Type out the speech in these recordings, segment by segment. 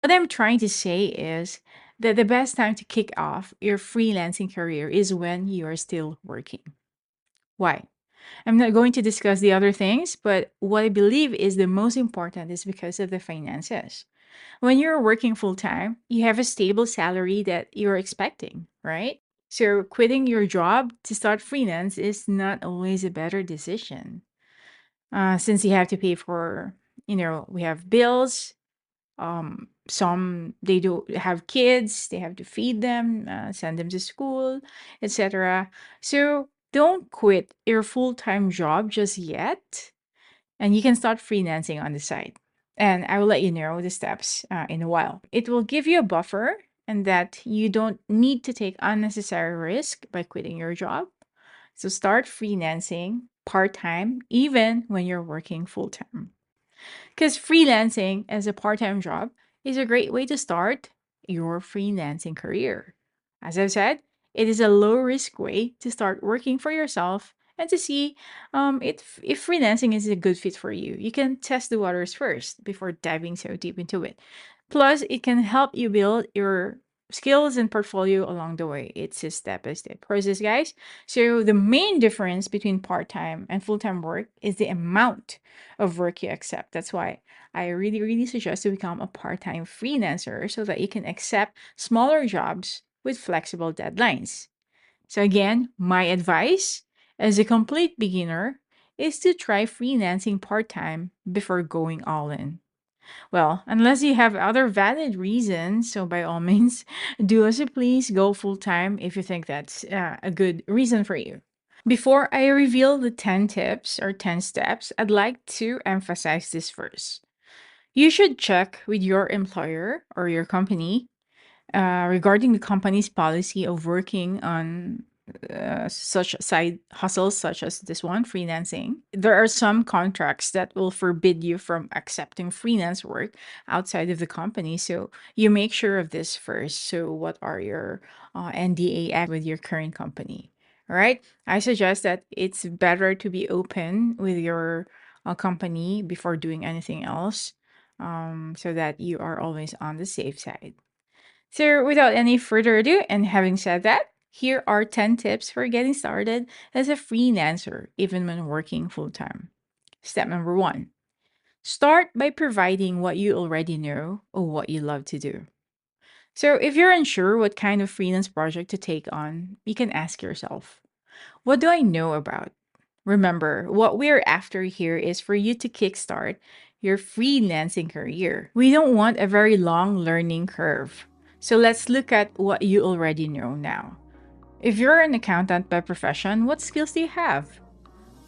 What I'm trying to say is that the best time to kick off your freelancing career is when you are still working. Why? I'm not going to discuss the other things, but what I believe is the most important is because of the finances. When you're working full time, you have a stable salary that you're expecting, right? So quitting your job to start freelance is not always a better decision, since you have to pay for, we have bills. Some they do have kids, they have to feed them, send them to school, etc. So don't quit your full-time job just yet, and you can start freelancing on the side. And I will let you know the steps in a while. It will give you a buffer, and that you don't need to take unnecessary risk by quitting your job. So start freelancing part-time even when you're working full-time. Because freelancing as a part time job is a great way to start your freelancing career. As I've said, it is a low risk way to start working for yourself and to see if freelancing is a good fit for you. You can test the waters first before diving so deep into it. Plus, it can help you build your skills and portfolio along the way. It's a step by step process, guys. So, the main difference between part time and full time work is the amount of work you accept. That's why I really, really suggest to become a part time freelancer so that you can accept smaller jobs with flexible deadlines. So, again, my advice as a complete beginner is to try freelancing part time before going all in. Well, unless you have other valid reasons, so by all means, do as you please, go full time if you think that's a good reason for you. Before I reveal the 10 tips or 10 steps, I'd like to emphasize this first. You should check with your employer or your company regarding the company's policy of working on such side hustles such as this one, freelancing. There are some contracts that will forbid you from accepting freelance work outside of the company. So you make sure of this first. So, what are your NDA with your current company? All right. I suggest that it's better to be open with your company before doing anything else, so that you are always on the safe side. So, without any further ado, and having said that, here are 10 tips for getting started as a freelancer, even when working full time. Step number one, start by providing what you already know or what you love to do. So, if you're unsure what kind of freelance project to take on, you can ask yourself, what do I know about? Remember, what we're after here is for you to kickstart your freelancing career. We don't want a very long learning curve. So let's look at what you already know now. If you're an accountant by profession, what skills do you have?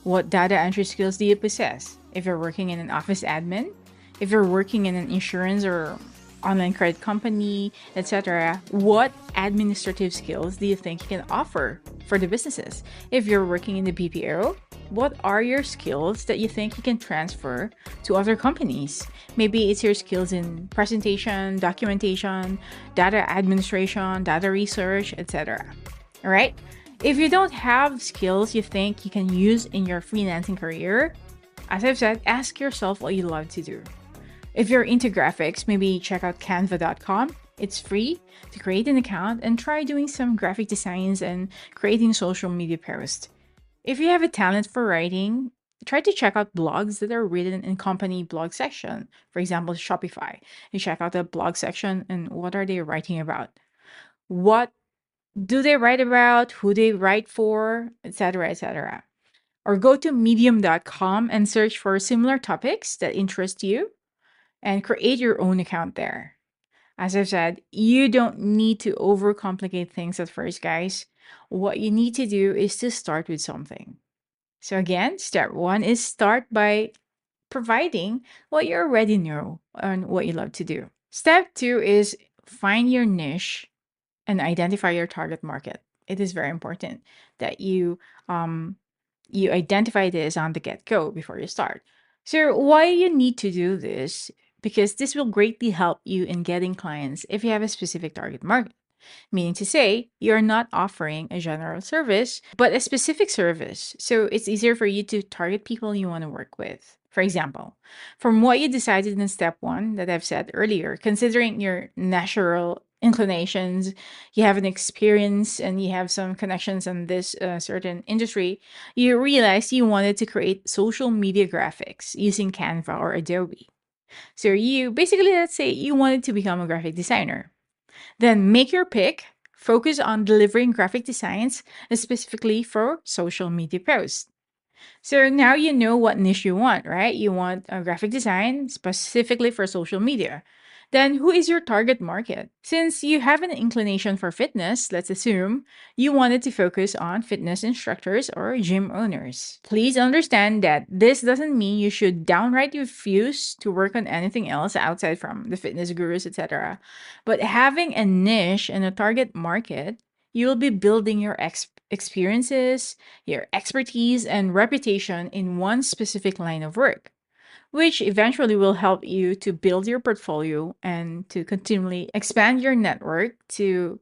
What data entry skills do you possess? If you're working in an office admin, if you're working in an insurance or online credit company, etc., what administrative skills do you think you can offer for the businesses? If you're working in the BPO, what are your skills that you think you can transfer to other companies? Maybe it's your skills in presentation, documentation, data administration, data research, etc. All right? If you don't have skills you think you can use in your freelancing career, as I've said, ask yourself what you love to do. If you're into graphics, maybe check out canva.com. It's free to create an account and try doing some graphic designs and creating social media posts. If you have a talent for writing, try to check out blogs that are written in company blog section. For example, Shopify. You check out the blog section and what are they writing about? What do they write about? Who they write for, etc., etc. Or go to medium.com and search for similar topics that interest you and create your own account there. As I've said, you don't need to overcomplicate things at first, guys. What you need to do is to start with something. So, again, step one is start by providing what you already know and what you love to do. Step two is find your niche and identify your target market. It is very important that um, you identify this on the get go before you start. So, why you need to do this? Because this will greatly help you in getting clients if you have a specific target market. Meaning to say, you're not offering a general service, but a specific service. So, it's easier for you to target people you want to work with. For example, from what you decided in step one that I've said earlier, considering your natural inclinations, you have an experience and you have some connections in this certain industry, you realize you wanted to create social media graphics using Canva or Adobe. So you basically, let's say you wanted to become a graphic designer. Then make your pick, focus on delivering graphic designs specifically for social media posts. So now you know what niche you want, right? You want a graphic design specifically for social media. Then who is your target market? Since you have an inclination for fitness, let's assume you wanted to focus on fitness instructors or gym owners. Please understand that this doesn't mean you should downright refuse to work on anything else outside from the fitness gurus, etc. But having a niche and a target market, you will be building your experiences, your expertise, and reputation in one specific line of work, which eventually will help you to build your portfolio and to continually expand your network to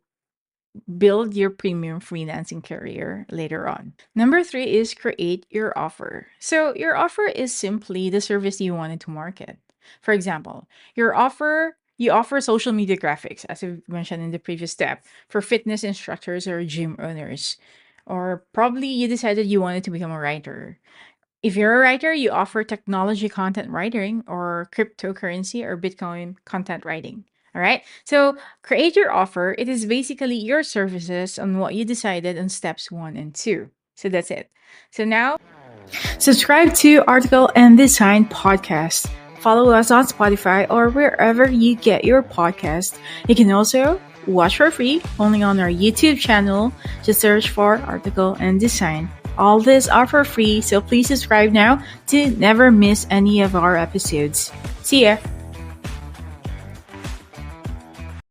build your premium freelancing career later on. Number three is create your offer. So, your offer is simply the service you wanted to market. For example, you offer social media graphics, as I mentioned in the previous step, for fitness instructors or gym owners. Or probably you decided you wanted to become a writer. If you're a writer, you offer technology content writing or cryptocurrency or Bitcoin content writing. All right. So create your offer. It is basically your services on what you decided on steps one and two. So that's it. So now subscribe to Article and Design Podcast. Follow us on Spotify or wherever you get your podcast. You can also watch for free only on our YouTube channel. Just search for Article and Design. All these are for free, so please subscribe now to never miss any of our episodes. See ya!